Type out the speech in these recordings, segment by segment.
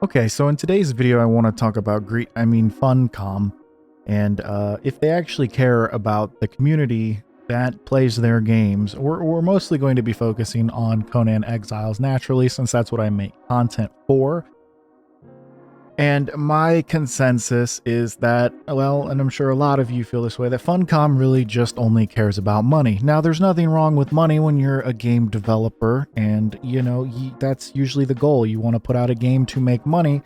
Okay, so in today's video, I want to talk about Funcom, and if they actually care about the community that plays their games. We're mostly going to be focusing on Conan Exiles, naturally, since that's what I make content for. And my consensus is that, well, and I'm sure a lot of you feel this way, that Funcom really just only cares about money. Now, there's nothing wrong with money when you're a game developer, and, you know, that's usually the goal. You want to put out a game to make money.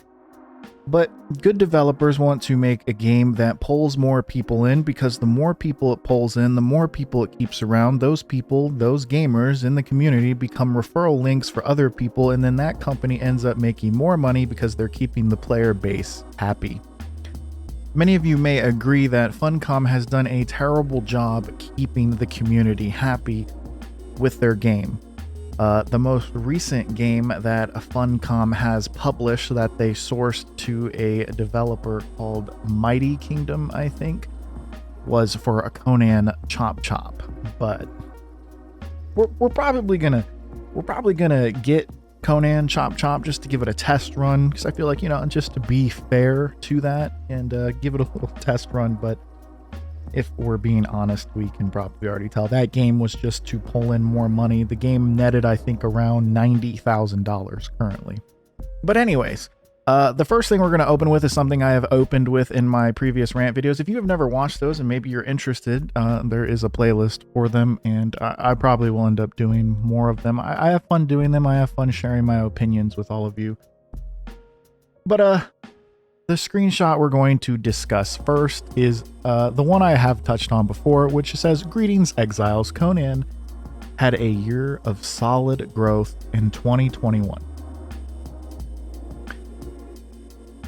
But good developers want to make a game that pulls more people in, because the more people it pulls in, the more people it keeps around. Those people, those gamers in the community, become referral links for other people, and then that company ends up making more money because they're keeping the player base happy. Many of you may agree that Funcom has done a terrible job keeping the community happy with their game. The most recent game that Funcom has published that they sourced to a developer called Mighty Kingdom, I think, was for a Conan Chop Chop. But we're probably gonna get Conan Chop Chop just to give it a test run, because I feel like, you know, just to be fair to that and give it a little test run. But if we're being honest, we can probably already tell that game was just to pull in more money. The game netted, I think, around $90,000 currently. But anyways, the first thing we're going to open with is something I have opened with in my previous rant videos. If you have never watched those and maybe you're interested, there is a playlist for them, and I probably will end up doing more of them. I have fun doing them. I have fun sharing my opinions with all of you. But the screenshot we're going to discuss first is the one I have touched on before, which says, "Greetings, Exiles. Conan had a year of solid growth in 2021.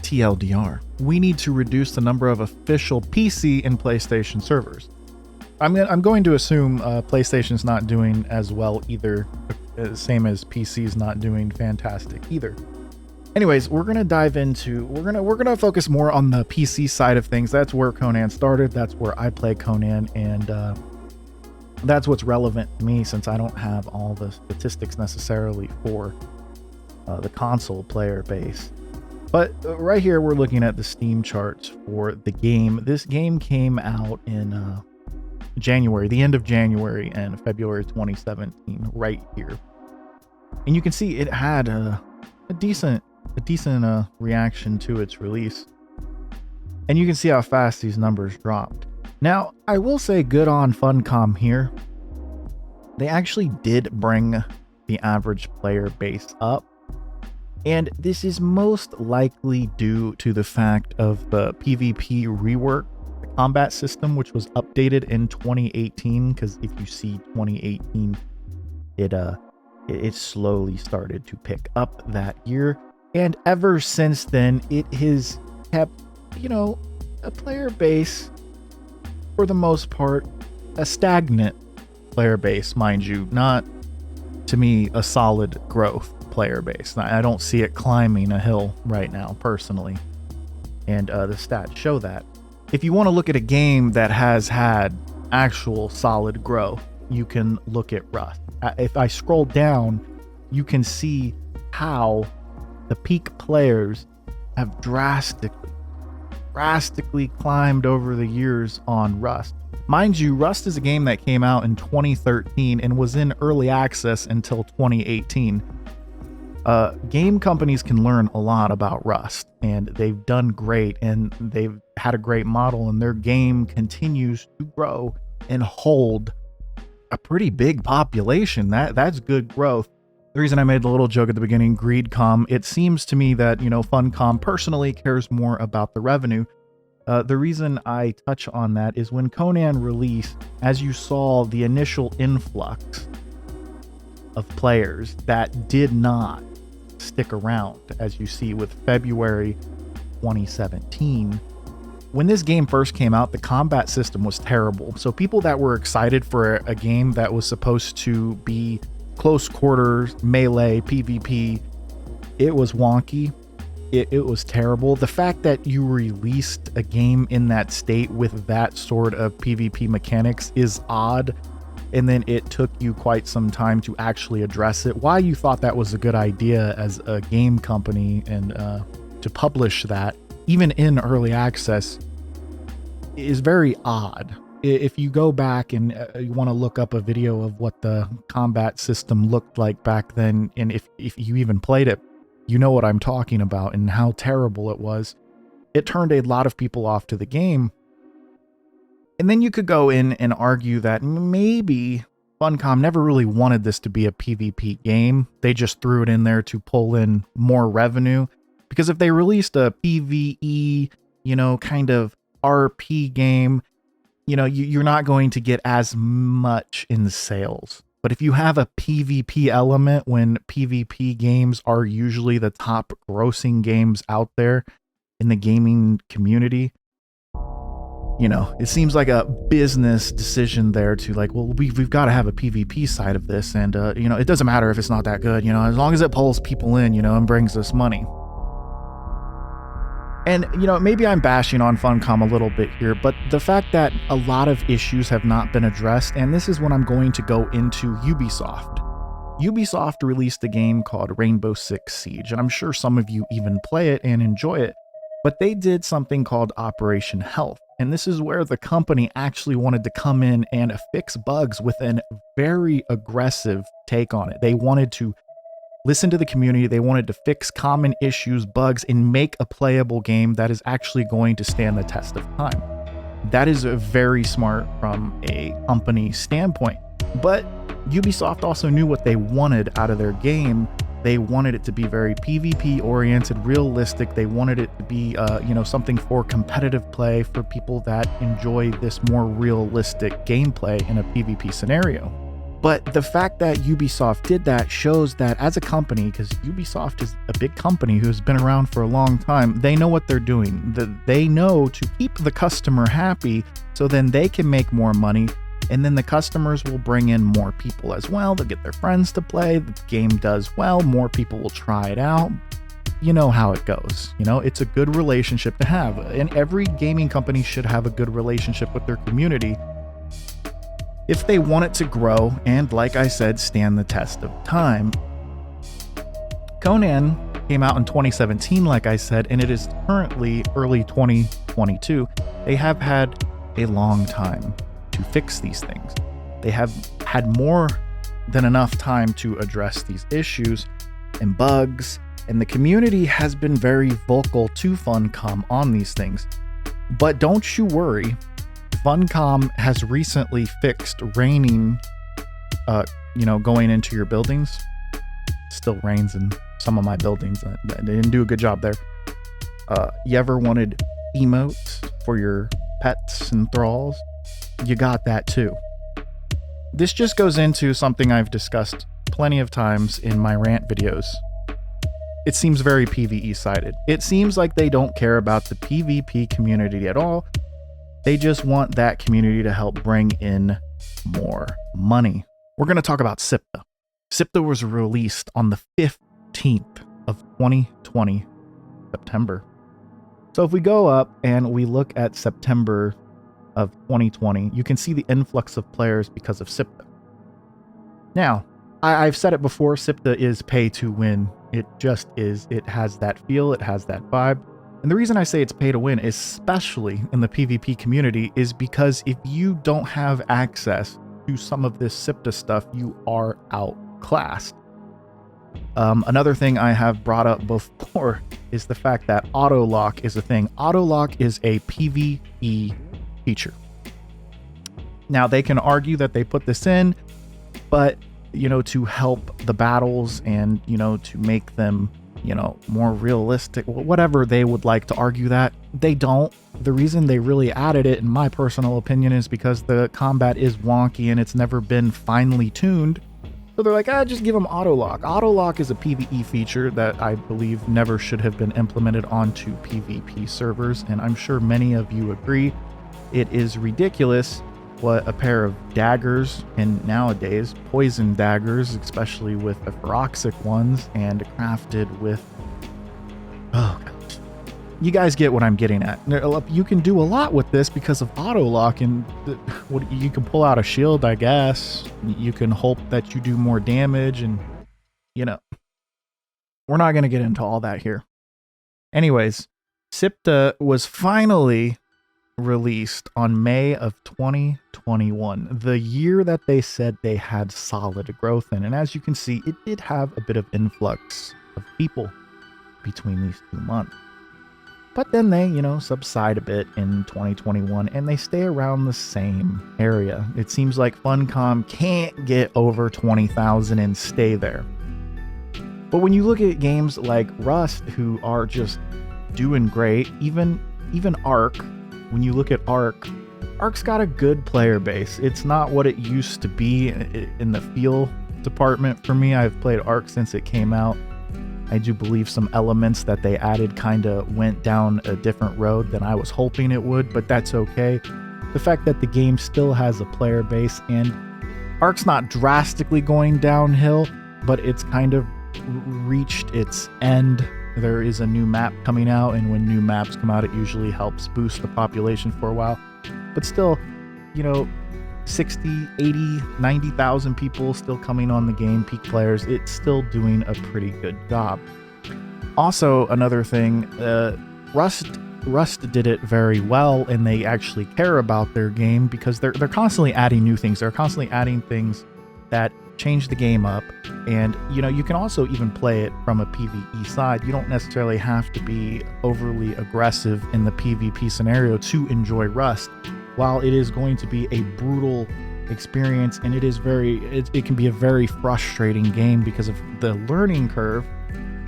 TLDR, we need to reduce the number of official PC and PlayStation servers." I'm going to assume PlayStation's not doing as well either, same as PC's not doing fantastic either. Anyways, we're gonna dive into we're gonna focus more on the PC side of things. That's where Conan started. That's where I play Conan, and that's what's relevant to me, since I don't have all the statistics necessarily for the console player base. But right here, we're looking at the Steam charts for the game. This game came out in January, the end of January and February 2017, right here, and you can see it had a decent reaction to its release, and you can see how fast these numbers dropped. Now, I will say good on Funcom here. They actually did bring the average player base up, and this is most likely due to the fact of the PvP rework, the combat system, which was updated in 2018, because if you see 2018, it slowly started to pick up that year. And ever since then, it has kept, you know, a player base, for the most part, a stagnant player base, mind you, not, to me, a solid growth player base. I don't see it climbing a hill right now, personally. And the stats show that. If you want to look at a game that has had actual solid growth, you can look at Rust. If I scroll down, you can see how the peak players have drastically climbed over the years on Rust. Mind you, Rust is a game that came out in 2013 and was in early access until 2018. Game companies can learn a lot about Rust, and they've done great, and they've had a great model, and their game continues to grow and hold a pretty big population. That's good growth. The reason I made the little joke at the beginning, GreedCom, it seems to me that, you know, Funcom personally cares more about the revenue. The reason I touch on that is when Conan released, as you saw, the initial influx of players that did not stick around, as you see with February 2017. When this game first came out, the combat system was terrible. So people that were excited for a game that was supposed to be close quarters, melee, PvP, it was wonky. It was terrible. The fact that you released a game in that state with that sort of PvP mechanics is odd. and then it took you quite some time to actually address it. Why you thought that was a good idea as a game company and to publish that, even in early access, is very odd. If you go back and you want to look up a video of what the combat system looked like back then, and if you even played it, you know what I'm talking about and how terrible it was. It turned a lot of people off to the game. And then you could go in and argue that maybe Funcom never really wanted this to be a PvP game. They just threw it in there to pull in more revenue. Because if they released a PvE, kind of RP game, you're not going to get as much in sales. But if you have a PvP element, when PvP games are usually the top grossing games out there in the gaming community, it seems like a business decision there to like, well, we've got to have a PvP side of this. And, it doesn't matter if it's not that good, as long as it pulls people in, and brings us money. And, maybe I'm bashing on Funcom a little bit here, but the fact that a lot of issues have not been addressed, and this is when I'm going to go into Ubisoft. Ubisoft released a game called Rainbow Six Siege, and I'm sure some of you even play it and enjoy it, but they did something called Operation Health. And this is where the company actually wanted to come in and fix bugs with a very aggressive take on it. They wanted to listen to the community. They wanted to fix common issues, bugs, and make a playable game that is actually going to stand the test of time. That is very smart from a company standpoint. But Ubisoft also knew what they wanted out of their game. They wanted it to be very PvP oriented, realistic. They wanted it to be, something for competitive play for people that enjoy this more realistic gameplay in a PvP scenario. But the fact that Ubisoft did that shows that as a company, because Ubisoft is a big company who's been around for a long time, they know what they're doing. They know to keep the customer happy so then they can make more money. And then the customers will bring in more people as well. They'll get their friends to play. The game does well. More people will try it out. You know how it goes. It's a good relationship to have. And every gaming company should have a good relationship with their community if they want it to grow and, like I said, stand the test of time. Conan came out in 2017, like I said, and it is currently early 2022. They have had a long time to fix these things. They have had more than enough time to address these issues and bugs, and the community has been very vocal to Funcom on these things. But don't you worry, Funcom has recently fixed raining, going into your buildings. Still rains in some of my buildings. They didn't do a good job there. You ever wanted emotes for your pets and thralls? You got that too. This just goes into something I've discussed plenty of times in my rant videos. It seems very PvE sided. It seems like they don't care about the PvP community at all. They just want that community to help bring in more money. We're going to talk about SIPTA. SIPTA was released on the 15th of 2020, September. So if we go up and we look at September of 2020, you can see the influx of players because of SIPTA. Now, I've said it before, SIPTA is pay to win. It just is. It has that feel, it has that vibe. And the reason I say it's pay to win, especially in the PvP community, is because if you don't have access to some of this SIPTA stuff, you are outclassed. Another thing I have brought up before is the fact that auto lock is a thing. Auto lock is a PvE feature. Now, they can argue that they put this in, but, to help the battles and, to make them, more realistic, whatever they would like to argue that, they don't. The reason they really added it, in my personal opinion, is because the combat is wonky and it's never been finely tuned. So they're like, just give them auto lock. Auto lock is a PvE feature that I believe never should have been implemented onto PvP servers, and I'm sure many of you agree. It is ridiculous what a pair of daggers, and nowadays poison daggers, especially with the feroxic ones, and crafted with, oh gosh, you guys get what I'm getting at. You can do a lot with this because of auto lock, and you can pull out a shield, I guess. You can hope that you do more damage, and you know, we're not going to get into all that here. Anyways, SIPTA was finally released on May of 2021, the year that they said they had solid growth in. And as you can see, it did have a bit of influx of people between these 2 months. But then they, subside a bit in 2021, and they stay around the same area. It seems like Funcom can't get over 20,000 and stay there. But when you look at games like Rust, who are just doing great, even Ark, when you look at Ark's got a good player base. It's not what it used to be in the feel department for me. I've played Ark since it came out. I do believe some elements that they added kind of went down a different road than I was hoping it would, but that's okay. The fact that the game still has a player base, and Ark's not drastically going downhill, but it's kind of reached its end. There is a new map coming out, and when new maps come out, it usually helps boost the population for a while. But still, 60, 80, 90,000 people still coming on the game, peak players. It's still doing a pretty good job. Also, another thing, Rust did it very well, and they actually care about their game because they're constantly adding new things. They're constantly adding things that change the game up, and you can also even play it from a PvE side. You don't necessarily have to be overly aggressive in the PvP scenario to enjoy Rust. While it is going to be a brutal experience, and it can be a very frustrating game because of the learning curve,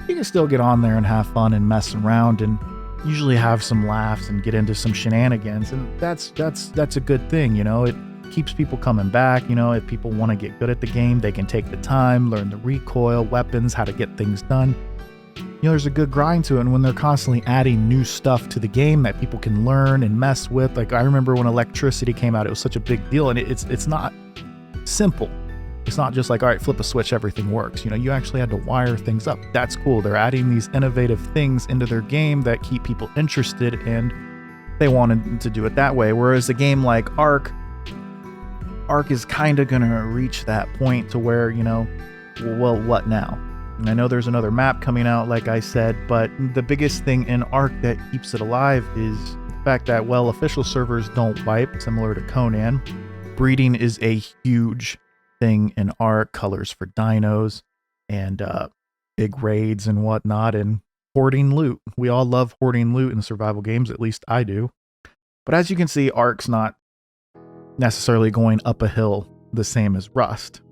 you can still get on there and have fun and mess around and usually have some laughs and get into some shenanigans, and that's a good thing. It keeps people coming back. If people want to get good at the game, they can take the time, learn the recoil, weapons, how to get things done. There's a good grind to it, and when they're constantly adding new stuff to the game that people can learn and mess with, like I remember when electricity came out, it was such a big deal, and it's not simple. It's not just like, all right, flip a switch, everything works. You actually had to wire things up. That's cool. They're adding these innovative things into their game that keep people interested, and they wanted to do it that way. Whereas a game like Ark is kind of going to reach that point to where, well, what now? And I know there's another map coming out, like I said, but the biggest thing in Ark that keeps it alive is the fact that, official servers don't wipe, similar to Conan. Breeding is a huge thing in Ark, colors for dinos, and big raids and whatnot, and hoarding loot. We all love hoarding loot in survival games, at least I do. But as you can see, Ark's not necessarily going up a hill the same as Rust.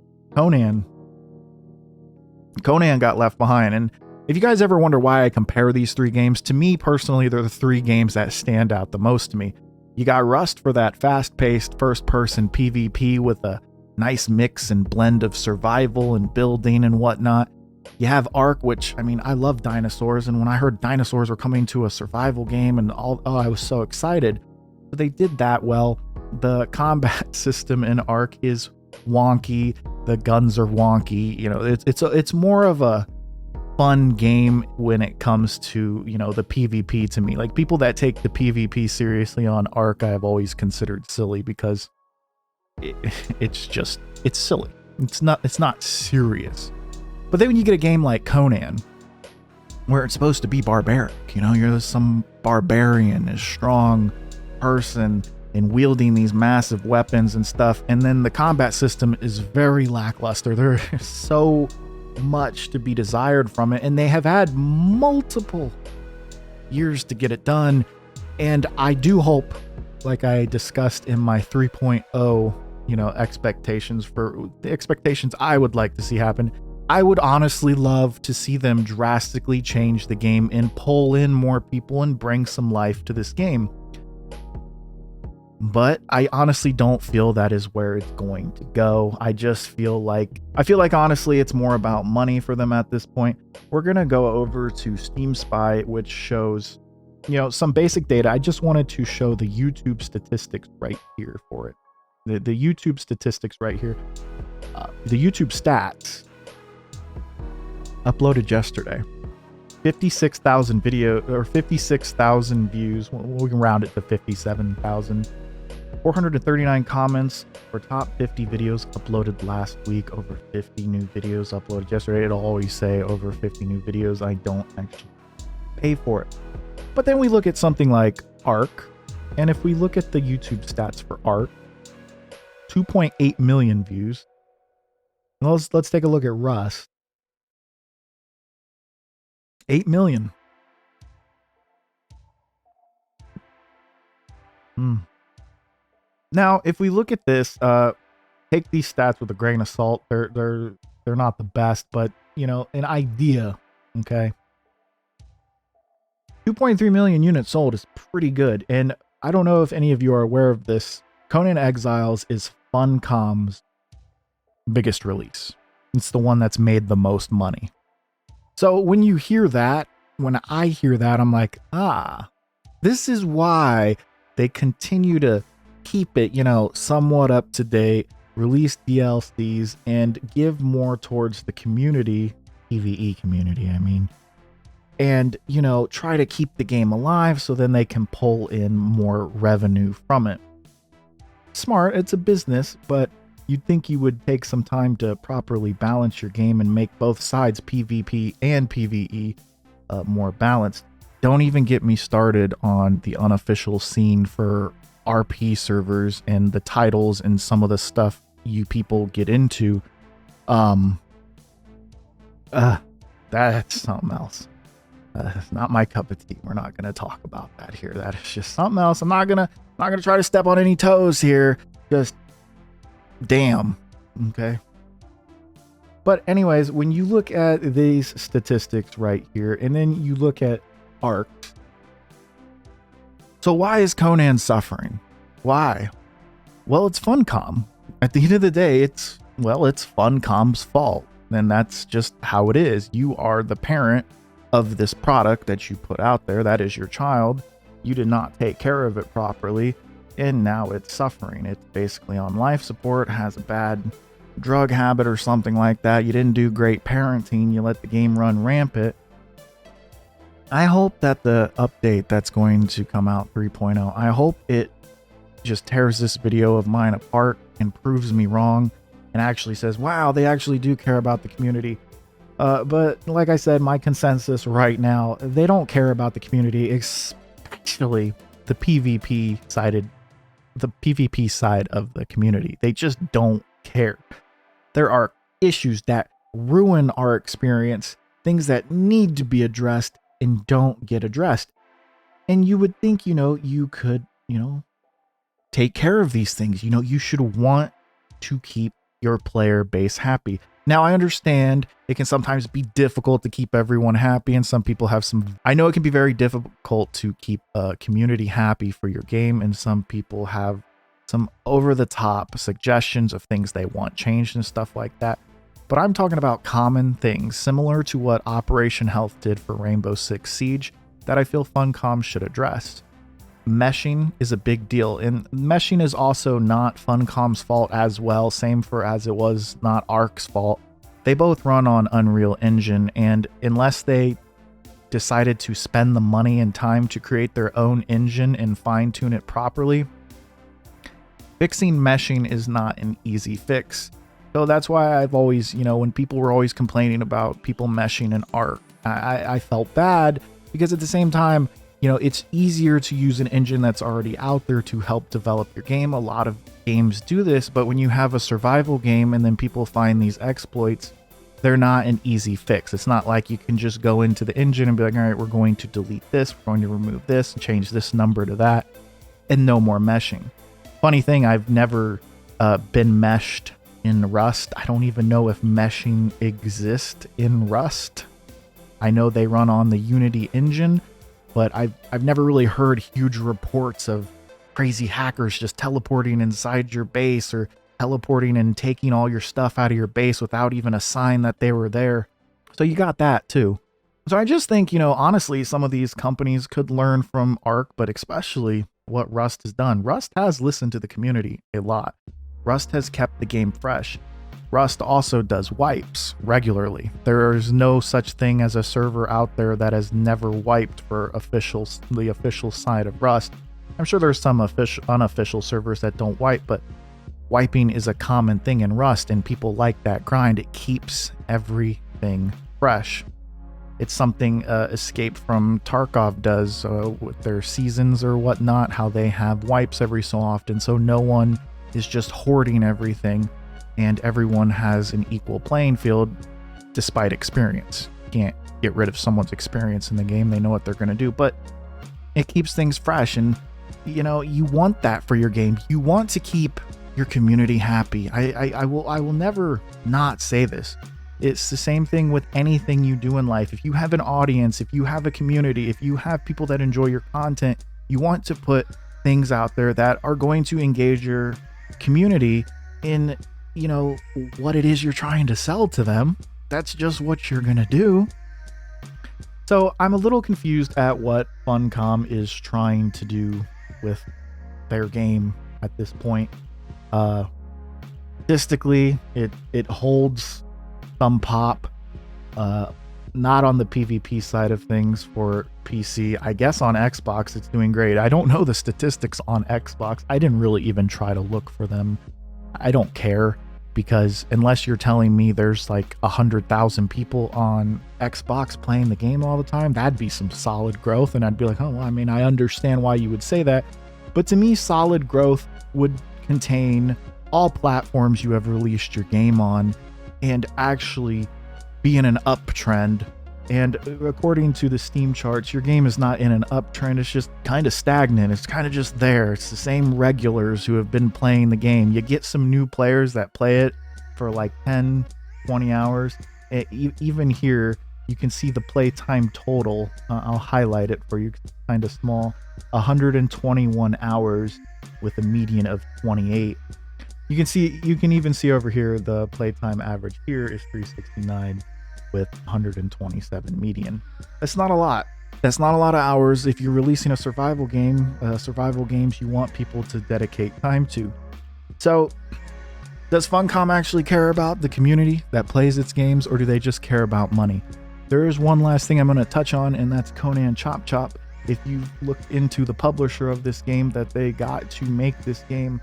Conan got left behind, and if you guys ever wonder why I compare these 3 games, to me personally, they're the 3 games that stand out the most to me. You got Rust for that fast-paced first-person PvP with a nice mix and blend of survival and building and whatnot. You have Ark, which, I love dinosaurs, and when I heard dinosaurs were coming to a survival game and I was so excited. But they did that well. The combat system in Ark is wonky. The guns are wonky. It's more of a fun game when it comes to, the PvP to me. Like, people that take the PvP seriously on Ark, I have always considered silly because it's silly. It's not serious. But then when you get a game like Conan, where it's supposed to be barbaric, you're some barbarian, a strong person, and wielding these massive weapons and stuff, and then the combat system is very lackluster. There's so much to be desired from it, and they have had multiple years to get it done, and I do hope, like I discussed in my 3.0, expectations for the expectations I would like to see happen, I would honestly love to see them drastically change the game and pull in more people and bring some life to this game. But I honestly don't feel that is where it's going to go. I feel like honestly it's more about money for them at this point. We're going to go over to Steam Spy, which shows, some basic data. I just wanted to show the YouTube statistics right here for it. The YouTube statistics right here. The YouTube stats uploaded yesterday. 56,000 video or 56,000 views. We can round it to 57,000. 439 comments for top 50 videos uploaded last week. Over 50 new videos uploaded yesterday. It'll always say over 50 new videos. I don't actually pay for it. But then we look at something like Ark, and if we look at the YouTube stats for Ark, 2.8 million views. Let's take a look at Rust. 8 million. Now, if we look at this, take these stats with a grain of salt. They're not the best, but you know, an idea. Okay, 2.3 million units sold is pretty good, and I don't know if any of you are aware of this. Conan Exiles is Funcom's biggest release. It's the one that's made the most money. So when you hear that, when I hear that, I'm like, this is why they continue to keep it, you know, somewhat up to date, release DLCs, and give more towards the community, PvE community, I mean, and, you know, try to keep the game alive so then they can pull in more revenue from it. Smart, it's a business, but you'd think you would take some time to properly balance your game and make both sides, PvP and PvE, more balanced. Don't even get me started on the unofficial scene for RP servers and the titles and some of the stuff you people get into. That's something else. It's not my cup of tea. We're not going to talk about that here. That is just something else. I'm not gonna try to step on any toes here. Just damn. Okay. But anyways, when you look at these statistics right here, and then you look at Ark. So why is Conan suffering? Why? Well, it's Funcom. At the end of the day, it's Funcom's fault. And that's just how it is. You are the parent of this product that you put out there. That is your child. You did not take care of it properly, and now it's suffering. It's basically on life support, has a bad drug habit or something like that. You didn't do great parenting. You let the game run rampant. I hope that the update that's going to come out 3.0, I hope it just tears this video of mine apart and proves me wrong and actually says, wow, they actually do care about the community. But like I said, my consensus right now, they don't care about the community, especially the PvP side of the community. They just don't care. There are issues that ruin our experience, things that need to be addressed and don't get addressed. And you would think, you know, you could, you know, take care of these things. You know, you should want to keep your player base happy. Now, I understand it can sometimes be difficult to keep everyone happy, and some people have I know it can be very difficult to keep a community happy for your game, and some people have some over-the-top suggestions of things they want changed and stuff like that. But I'm talking about common things, similar to what Operation Health did for Rainbow Six Siege, that I feel Funcom should address. Meshing is a big deal, and meshing is also not Funcom's fault as well, same for as it was not Ark's fault. They both run on Unreal Engine, and unless they decided to spend the money and time to create their own engine and fine-tune it properly, fixing meshing is not an easy fix. So that's why I've always, you know, when people were always complaining about people meshing in Ark, I felt bad, because at the same time, you know, it's easier to use an engine that's already out there to help develop your game. A lot of games do this, but when you have a survival game and then people find these exploits, they're not an easy fix. It's not like you can just go into the engine and be like, all right, we're going to delete this, we're going to remove this, and change this number to that, and no more meshing. Funny thing, I've never been meshed in Rust. I don't even know if meshing exists in Rust. I know they run on the Unity engine, but I've never really heard huge reports of crazy hackers just teleporting inside your base or teleporting and taking all your stuff out of your base without even a sign that they were there. So you got that too. So I just think, you know, honestly, some of these companies could learn from Ark, but especially what Rust has done. Rust has listened to the community a lot. Rust has kept the game fresh. Rust also does wipes regularly. There is no such thing as a server out there that has never wiped for the official side of Rust. I'm sure there's some unofficial servers that don't wipe, but wiping is a common thing in Rust, and people like that grind. It keeps everything fresh. It's something Escape from Tarkov does with their seasons or whatnot, how they have wipes every so often, so no one is just hoarding everything, and everyone has an equal playing field despite experience. You can't get rid of someone's experience in the game. They know what they're going to do, but it keeps things fresh, and you want that for your game. You want to keep your community happy. I will never not say this. It's the same thing with anything you do in life. If you have an audience, if you have a community, if you have people that enjoy your content, you want to put things out there that are going to engage your community in, what it is you're trying to sell to them. That's just what you're going to do. So I'm a little confused at what Funcom is trying to do with their game at this point. Statistically, it holds some pop, not on the PvP side of things for PC. I guess on Xbox it's doing great. I don't know the statistics on Xbox. I didn't really even try to look for them. I don't care, because unless you're telling me there's like 100,000 people on Xbox playing the game all the time, that'd be some solid growth, and I'd be like, oh, well, I mean, I understand why you would say that, but to me, solid growth would contain all platforms you have released your game on and actually be in an uptrend. And according to the Steam charts, your game is not in an uptrend. It's just kind of stagnant. It's kind of just there. It's the same regulars who have been playing the game. You get some new players that play it for like 10, 20 hours. Even here, you can see the playtime total. I'll highlight it for you. It's kind of small. 121 hours with a median of 28. You can even see over here the playtime average here is 369 with 127 median. That's not a lot. That's not a lot of hours if you're releasing a survival game. Survival games you want people to dedicate time to. So does Funcom actually care about the community that plays its games, or do they just care about money? There is one last thing I'm going to touch on, and that's Conan Chop Chop. If you look into the publisher of this game that they got to make this game,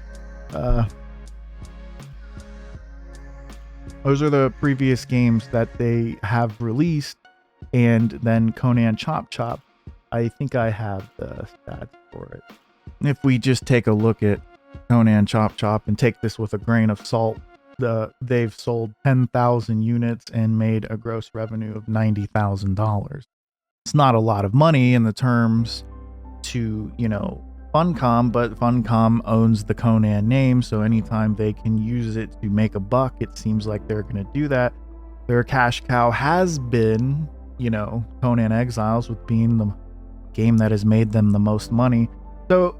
those are the previous games that they have released, and then Conan Chop Chop, I think I have the stats for it. If we just take a look at Conan Chop Chop and take this with a grain of salt, they've sold 10,000 units and made a gross revenue of $90,000. It's not a lot of money in the terms to, Funcom, but Funcom owns the Conan name, so anytime they can use it to make a buck, it seems like they're going to do that. Their cash cow has been, Conan Exiles, with being the game that has made them the most money. So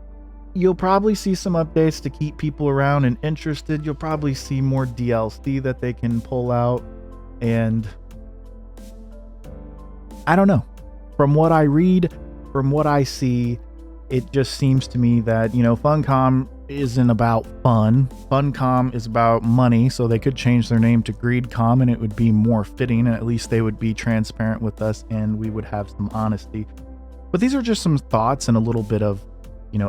you'll probably see some updates to keep people around and interested. You'll probably see more DLC that they can pull out, and I don't know. From what I read, from what I see, it just seems to me that, Funcom isn't about fun. Funcom is about money, so they could change their name to Greedcom and it would be more fitting, and at least they would be transparent with us and we would have some honesty. But these are just some thoughts and a little bit of,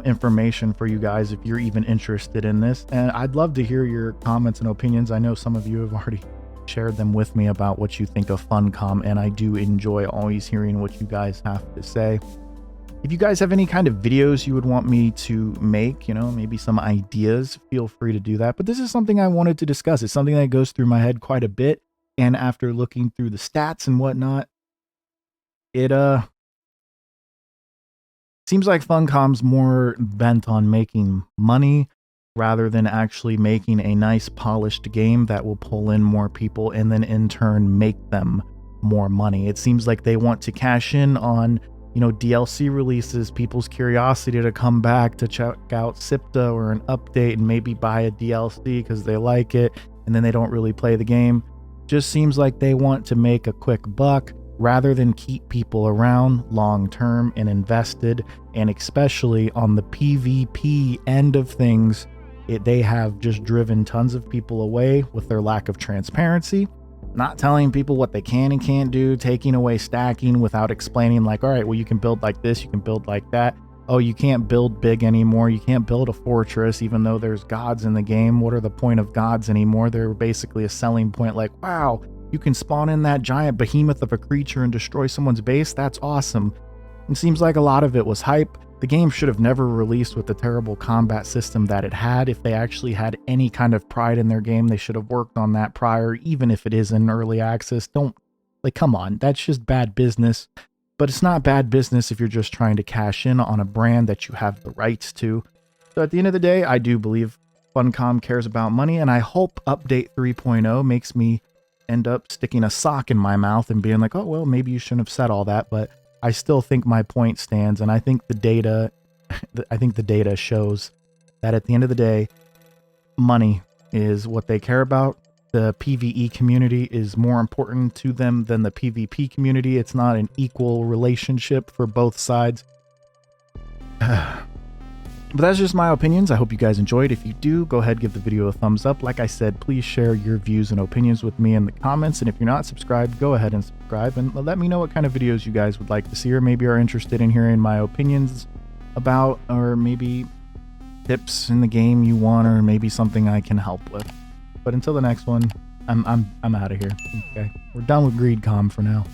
information for you guys if you're even interested in this. And I'd love to hear your comments and opinions. I know some of you have already shared them with me about what you think of Funcom, and I do enjoy always hearing what you guys have to say. If you guys have any kind of videos you would want me to make, maybe some ideas, feel free to do that. But this is something I wanted to discuss. It's something that goes through my head quite a bit. And after looking through the stats and whatnot, it seems like Funcom's more bent on making money rather than actually making a nice polished game that will pull in more people and then in turn make them more money. It seems like they want to cash in on DLC releases, people's curiosity to come back to check out SIPTA or an update and maybe buy a DLC because they like it, and then they don't really play the game. Just seems like they want to make a quick buck rather than keep people around long term and invested. And especially on the PvP end of things, They have just driven tons of people away with their lack of transparency, not telling people what they can and can't do, taking away stacking without explaining like, all right, well, you can build like this, you can build like that. Oh, you can't build big anymore. You can't build a fortress, even though there's gods in the game. What are the point of gods anymore? They're basically a selling point like, wow, you can spawn in that giant behemoth of a creature and destroy someone's base. That's awesome. It seems like a lot of it was hype. The game should have never released with the terrible combat system that it had. If they actually had any kind of pride in their game, they should have worked on that prior, even if it is in early access. Don't, like, come on, that's just bad business. But it's not bad business if you're just trying to cash in on a brand that you have the rights to. So at the end of the day, I do believe Funcom cares about money, and I hope Update 3.0 makes me end up sticking a sock in my mouth and being like, oh, well, maybe you shouldn't have said all that, but I still think my point stands, and I think the data shows that at the end of the day, money is what they care about. The PvE community is more important to them than the PvP community. It's not an equal relationship for both sides. But that's just my opinions. I hope you guys enjoyed. If you do, go ahead, give the video a thumbs up. Like I said, please share your views and opinions with me in the comments. And if you're not subscribed, go ahead and subscribe and let me know what kind of videos you guys would like to see, or maybe are interested in hearing my opinions about, or maybe tips in the game you want, or maybe something I can help with. But until the next one, I'm out of here. Okay, we're done with GreedCom for now.